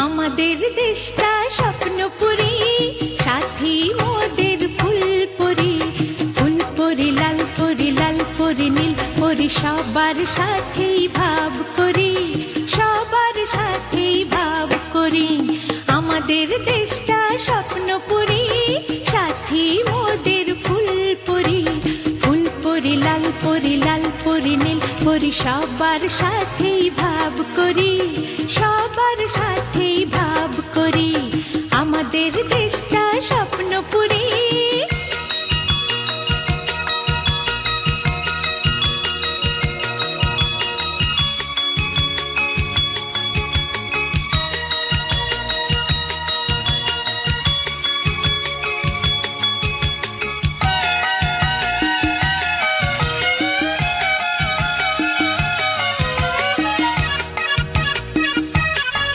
আমাদের দেশটা স্বপ্নপুরী, সাথী মোদের ফুলপুরি। ফুলপুরি লাল পরি, লাল পরি নীল পরি, সবার সাথেই ভাব করি, সবার সাথেই ভাব করি। আমাদের দেশটা স্বপ্নপুরী, সাথী মোদের ফুলপুরি। ফুলপুরি লাল পরি, লাল পরি নীল পরি, সবার সাথে